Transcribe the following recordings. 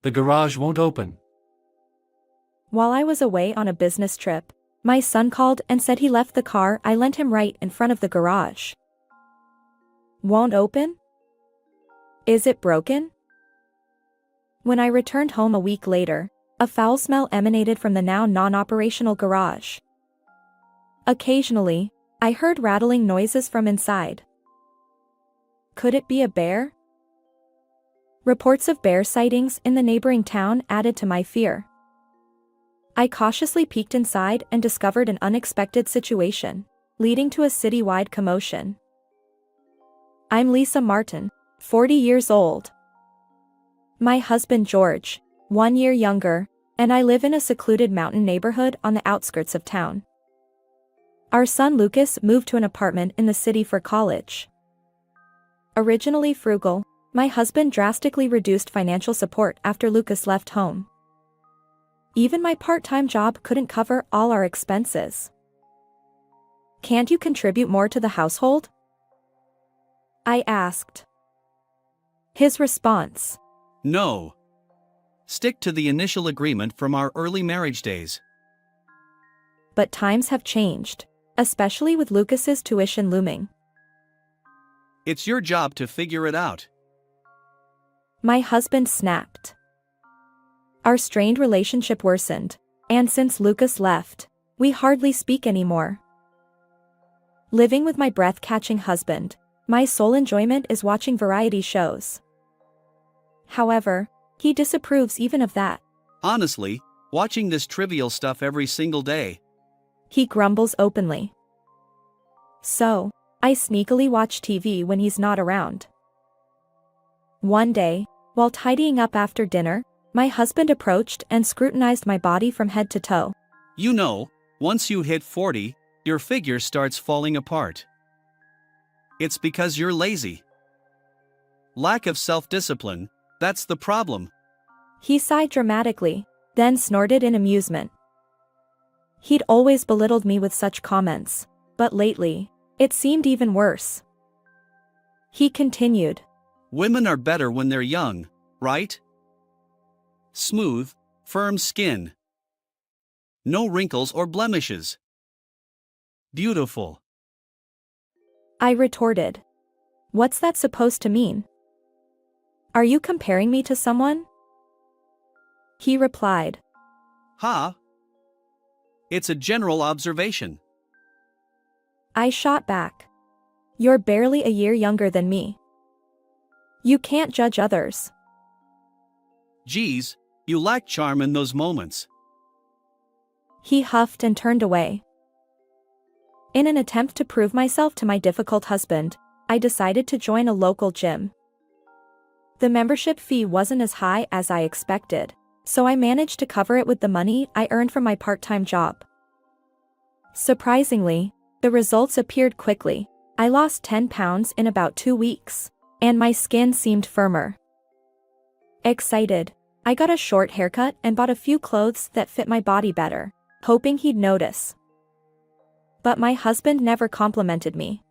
The garage won't open. While I was away on a business trip, my son called and said he left the car I lent him right in front of the garage. Won't open? Is it broken? When I returned home a week later, a foul smell emanated from the now non-operational garage. Occasionally, I heard rattling noises from inside. Could it be a bear? Reports of bear sightings in the neighboring town added to my fear. I cautiously peeked inside and discovered an unexpected situation, leading to a citywide commotion. I'm Lisa Martin, 40 years old. My husband George, 1 year younger, and I live in a secluded mountain neighborhood on the outskirts of town. Our son Lucas moved to an apartment in the city for college. Originally frugal, my husband drastically reduced financial support after Lucas left home. Even my part-time job couldn't cover all our expenses. Can't you contribute more to the household? I asked. His response: No. Stick to the initial agreement from our early marriage days. But times have changed, especially with Lucas's tuition looming. It's your job to figure it out. My husband snapped. Our strained relationship worsened, and since Lucas left, we hardly speak anymore. Living with my breath-catching husband, my sole enjoyment is watching variety shows. However, he disapproves even of that. Honestly, watching this trivial stuff every single day. He grumbles openly. So, I sneakily watch TV when he's not around. One day, while tidying up after dinner, my husband approached and scrutinized my body from head to toe. You know, once you hit 40, your figure starts falling apart. It's because you're lazy. Lack of self-discipline, that's the problem. He sighed dramatically, then snorted in amusement. He'd always belittled me with such comments, but lately, it seemed even worse. He continued. Women are better when they're young, right? Smooth, firm skin. No wrinkles or blemishes. Beautiful. I retorted. What's that supposed to mean? Are you comparing me to someone? He replied. Ha! It's a general observation. I shot back. You're barely a year younger than me. You can't judge others. Geez, you lack charm in those moments. He huffed and turned away. In an attempt to prove myself to my difficult husband, I decided to join a local gym. The membership fee wasn't as high as I expected, so I managed to cover it with the money I earned from my part-time job. Surprisingly, the results appeared quickly. I lost 10 pounds in about 2 weeks, and my skin seemed firmer. Excited, I got a short haircut and bought a few clothes that fit my body better, hoping he'd notice. But my husband never complimented me.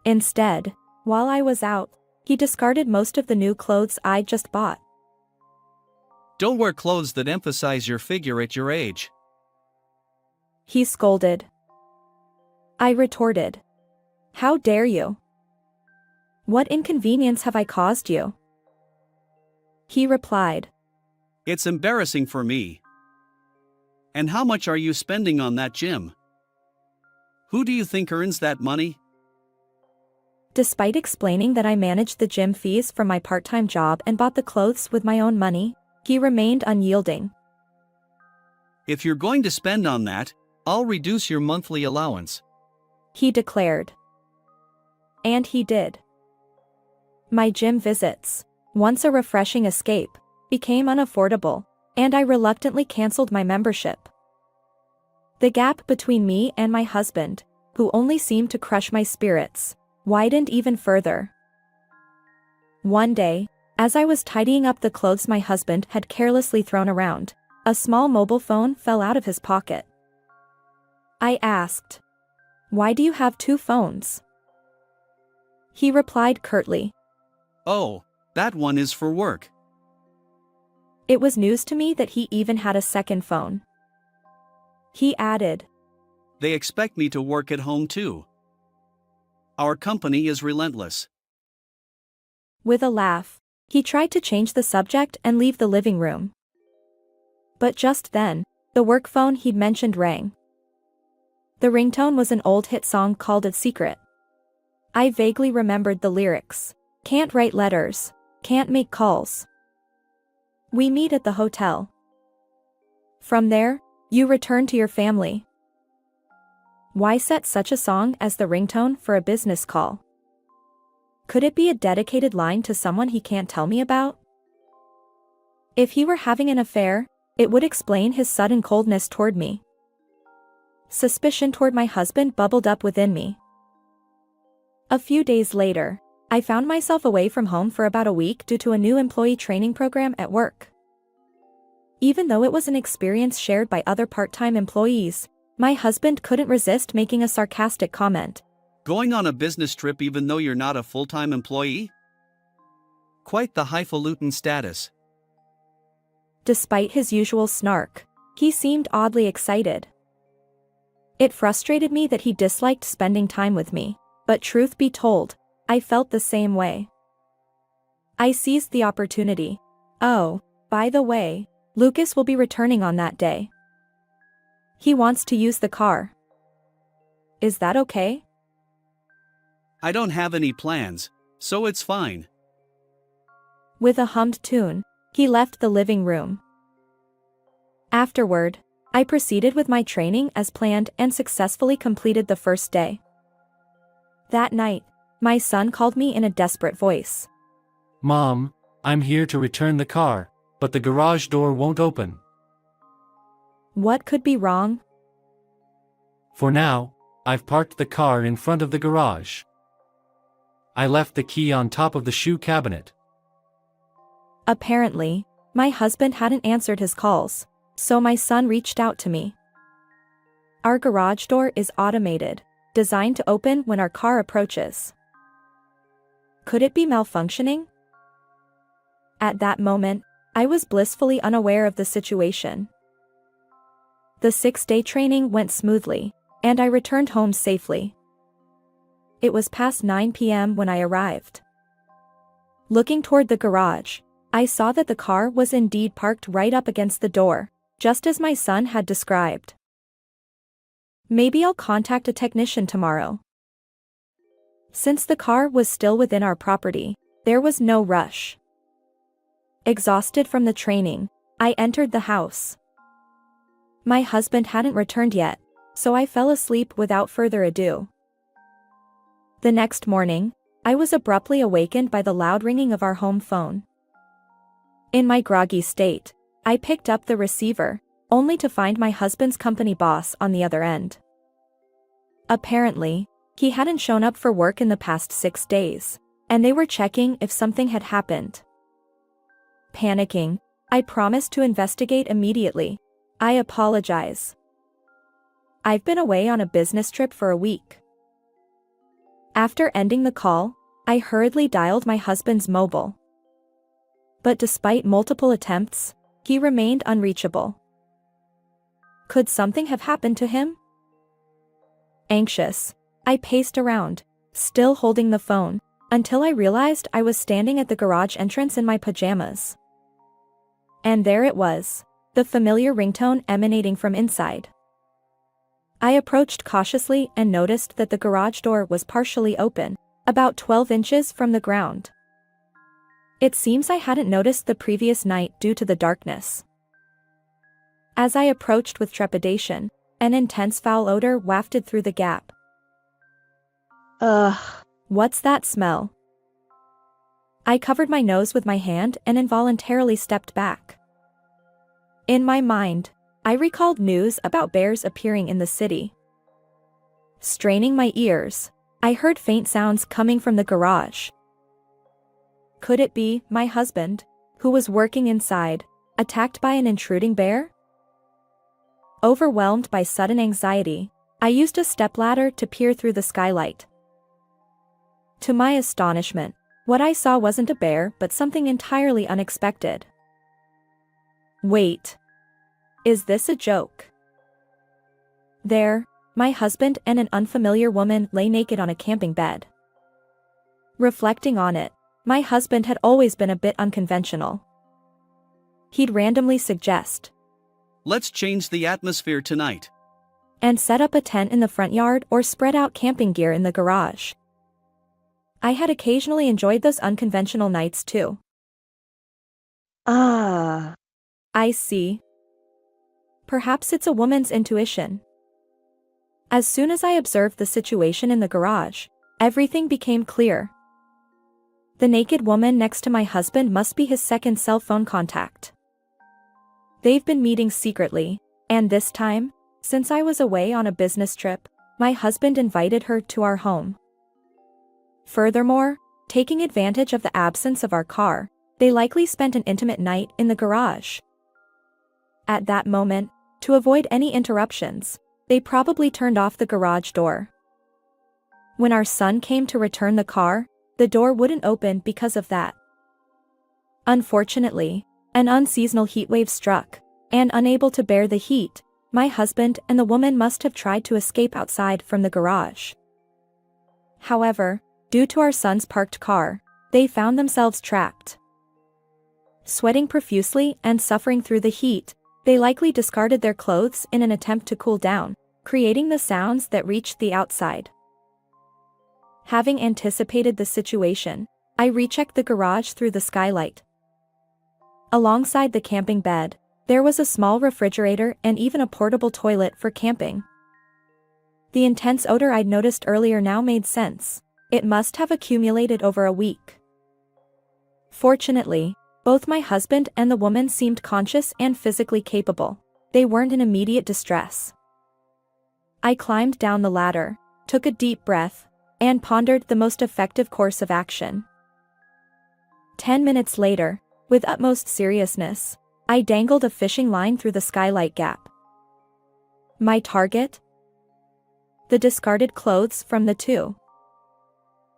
Instead, while I was out, he discarded most of the new clothes I'd just bought. Don't wear clothes that emphasize your figure at your age. He scolded. I retorted. How dare you? What inconvenience have I caused you? He replied. It's embarrassing for me. And how much are you spending on that gym? Who do you think earns that money? Despite explaining that I managed the gym fees from my part-time job and bought the clothes with my own money, he remained unyielding. If you're going to spend on that, I'll reduce your monthly allowance, he declared. And he did. My gym visits, once a refreshing escape, became unaffordable, and I reluctantly canceled my membership. The gap between me and my husband, who only seemed to crush my spirits, widened even further. One day, as I was tidying up the clothes my husband had carelessly thrown around, a small mobile phone fell out of his pocket. I asked, "Why do you have 2 phones?" He replied curtly, Oh, that one is for work. It was news to me that he even had a second phone. He added, They expect me to work at home too. Our company is relentless. with a laugh. He tried to change the subject and leave the living room. But just then, the work phone he'd mentioned rang. The ringtone was an old hit song called "It's Secret." I vaguely remembered the lyrics. Can't write letters, can't make calls. We meet at the hotel. From there, you return to your family. Why set such a song as the ringtone for a business call? Could it be a dedicated line to someone he can't tell me about? If he were having an affair, it would explain his sudden coldness toward me. Suspicion toward my husband bubbled up within me. A few days later, I found myself away from home for about a week due to a new employee training program at work. Even though it was an experience shared by other part-time employees, my husband couldn't resist making a sarcastic comment. Going on a business trip even though you're not a full-time employee? Quite the highfalutin status. Despite his usual snark, he seemed oddly excited. It frustrated me that he disliked spending time with me, but truth be told, I felt the same way. I seized the opportunity. Oh, by the way, Lucas will be returning on that day. He wants to use the car. Is that okay? I don't have any plans, so it's fine. With a hummed tune, he left the living room. Afterward, I proceeded with my training as planned and successfully completed the first day. That night, my son called me in a desperate voice. Mom, I'm here to return the car, but the garage door won't open. What could be wrong? For now, I've parked the car in front of the garage. I left the key on top of the shoe cabinet. Apparently, my husband hadn't answered his calls, so my son reached out to me. Our garage door is automated, designed to open when our car approaches. Could it be malfunctioning? At that moment, I was blissfully unaware of the situation. The 6-day training went smoothly, and I returned home safely. It was past 9 p.m. when I arrived. Looking toward the garage, I saw that the car was indeed parked right up against the door, just as my son had described. Maybe I'll contact a technician tomorrow. Since the car was still within our property, there was no rush. Exhausted from the training, I entered the house. My husband hadn't returned yet, so I fell asleep without further ado. The next morning, I was abruptly awakened by the loud ringing of our home phone. In my groggy state, I picked up the receiver, only to find my husband's company boss on the other end. Apparently, he hadn't shown up for work in the past 6 days, and they were checking if something had happened. Panicking, I promised to investigate immediately. I apologize. I've been away on a business trip for a week. After ending the call, I hurriedly dialed my husband's mobile. But despite multiple attempts, he remained unreachable. Could something have happened to him? Anxious, I paced around, still holding the phone, until I realized I was standing at the garage entrance in my pajamas. And there it was, the familiar ringtone emanating from inside. I approached cautiously and noticed that the garage door was partially open, about 12 inches from the ground. It seems I hadn't noticed the previous night due to the darkness. As I approached with trepidation, an intense foul odor wafted through the gap. Ugh, what's that smell? I covered my nose with my hand and involuntarily stepped back. In my mind, I recalled news about bears appearing in the city. Straining my ears, I heard faint sounds coming from the garage. Could it be my husband, who was working inside, attacked by an intruding bear? Overwhelmed by sudden anxiety, I used a stepladder to peer through the skylight. To my astonishment, what I saw wasn't a bear but something entirely unexpected. Wait. Is this a joke? There, my husband and an unfamiliar woman lay naked on a camping bed. Reflecting on it, my husband had always been a bit unconventional. He'd randomly suggest, Let's change the atmosphere tonight. and set up a tent in the front yard or spread out camping gear in the garage. I had occasionally enjoyed those unconventional nights too. Ah. I see. Perhaps it's a woman's intuition. As soon as I observed the situation in the garage, everything became clear. The naked woman next to my husband must be his second cell phone contact. They've been meeting secretly, and this time, since I was away on a business trip, my husband invited her to our home. Furthermore, taking advantage of the absence of our car, they likely spent an intimate night in the garage. At that moment, to avoid any interruptions, they probably turned off the garage door. When our son came to return the car, the door wouldn't open because of that. Unfortunately, an unseasonal heatwave struck, and unable to bear the heat, my husband and the woman must have tried to escape outside from the garage. However, due to our son's parked car, they found themselves trapped. Sweating profusely and suffering through the heat, they likely discarded their clothes in an attempt to cool down, creating the sounds that reached the outside. Having anticipated the situation, I rechecked the garage through the skylight. Alongside the camping bed, there was a small refrigerator and even a portable toilet for camping. The intense odor I'd noticed earlier now made sense. It must have accumulated over a week. Fortunately, both my husband and the woman seemed conscious and physically capable. They weren't in immediate distress. I climbed down the ladder, took a deep breath, and pondered the most effective course of action. 10 minutes later, with utmost seriousness, I dangled a fishing line through the skylight gap. My target? The discarded clothes from the two.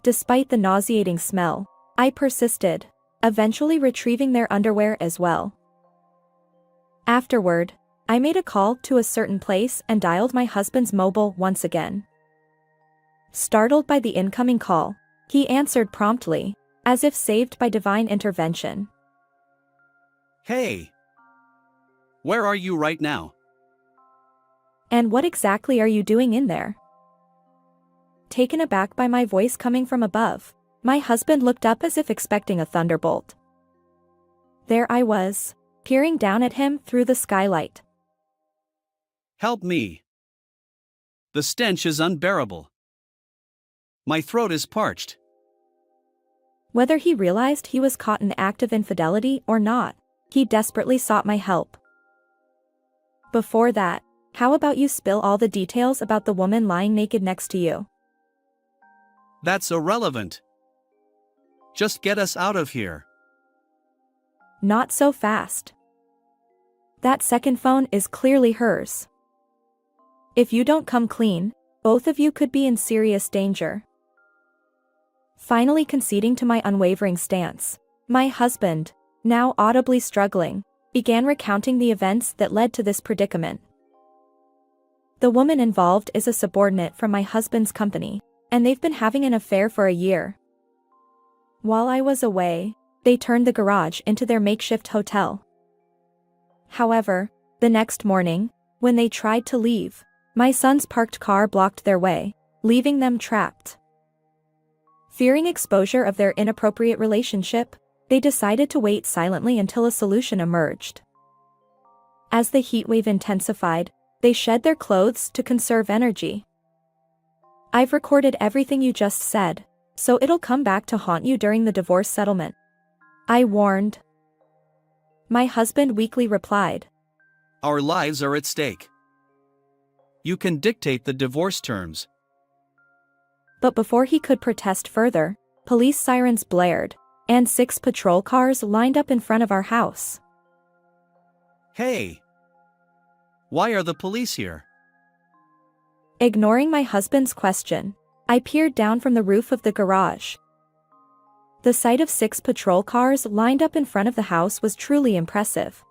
Despite the nauseating smell, I persisted, eventually retrieving their underwear as well. Afterward, I made a call to a certain place and dialed my husband's mobile once again. Startled by the incoming call, he answered promptly, as if saved by divine intervention. Hey! Where are you right now? And what exactly are you doing in there? Taken aback by my voice coming from above, my husband looked up as if expecting a thunderbolt. There I was, peering down at him through the skylight. Help me. The stench is unbearable. My throat is parched. Whether he realized he was caught in the act of infidelity or not, he desperately sought my help. Before that, how about you spill all the details about the woman lying naked next to you? That's irrelevant. Just get us out of here. Not so fast. That second phone is clearly hers. If you don't come clean, both of you could be in serious danger. Finally conceding to my unwavering stance, my husband, now audibly struggling, began recounting the events that led to this predicament. The woman involved is a subordinate from my husband's company, and they've been having an affair for a year. While I was away, they turned the garage into their makeshift hotel. However, the next morning, when they tried to leave, my son's parked car blocked their way, leaving them trapped. Fearing exposure of their inappropriate relationship, they decided to wait silently until a solution emerged. As the heatwave intensified, they shed their clothes to conserve energy. I've recorded everything you just said, so it'll come back to haunt you during the divorce settlement. I warned. My husband weakly replied. Our lives are at stake. You can dictate the divorce terms. But before he could protest further, police sirens blared, and 6 patrol cars lined up in front of our house. Hey! Why are the police here? Ignoring my husband's question, I peered down from the roof of the garage. The sight of 6 patrol cars lined up in front of the house was truly impressive.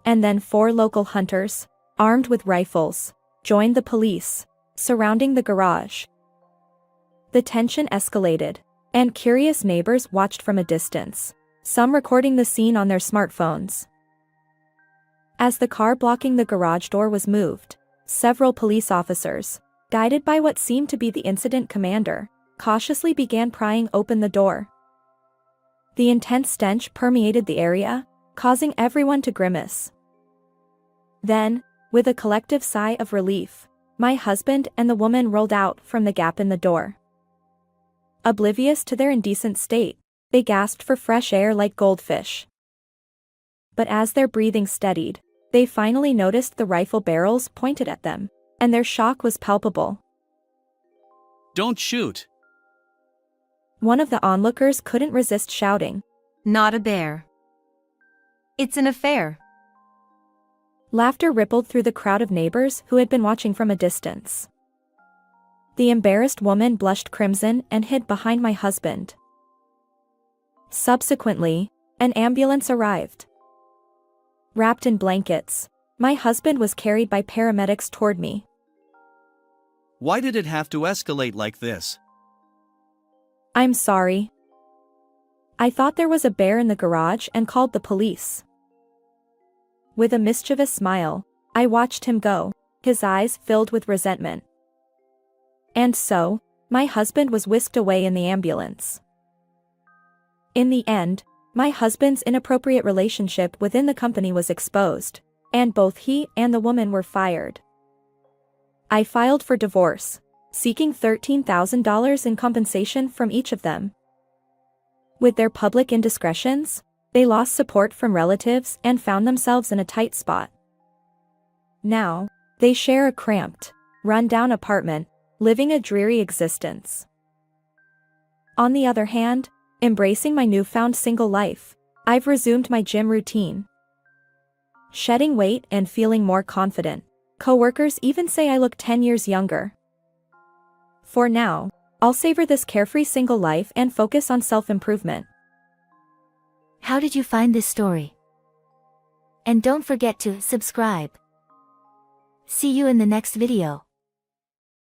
And then 4 local hunters, armed with rifles, joined the police, surrounding the garage. The tension escalated, and curious neighbors watched from a distance, some recording the scene on their smartphones. As the car blocking the garage door was moved, several police officers, guided by what seemed to be the incident commander, cautiously began prying open the door. The intense stench permeated the area, causing everyone to grimace. Then, with a collective sigh of relief, my husband and the woman rolled out from the gap in the door. Oblivious to their indecent state, they gasped for fresh air like goldfish. But as their breathing steadied, they finally noticed the rifle barrels pointed at them, and their shock was palpable. Don't shoot. One of the onlookers couldn't resist shouting. Not a bear. It's an affair. Laughter rippled through the crowd of neighbors who had been watching from a distance. The embarrassed woman blushed crimson and hid behind my husband. Subsequently, an ambulance arrived. Wrapped in blankets, my husband was carried by paramedics toward me. Why did it have to escalate like this? I'm sorry. I thought there was a bear in the garage and called the police. With a mischievous smile, I watched him go, his eyes filled with resentment. And so, my husband was whisked away in the ambulance. In the end, my husband's inappropriate relationship within the company was exposed, and both he and the woman were fired. I filed for divorce, seeking $13,000 in compensation from each of them. With their public indiscretions, they lost support from relatives and found themselves in a tight spot. Now, they share a cramped, run-down apartment, living a dreary existence. On the other hand, embracing my newfound single life, I've resumed my gym routine. Shedding weight and feeling more confident. Coworkers even say I look 10 years younger. For now, I'll savor this carefree single life and focus on self-improvement. How did you find this story? And don't forget to subscribe. See you in the next video.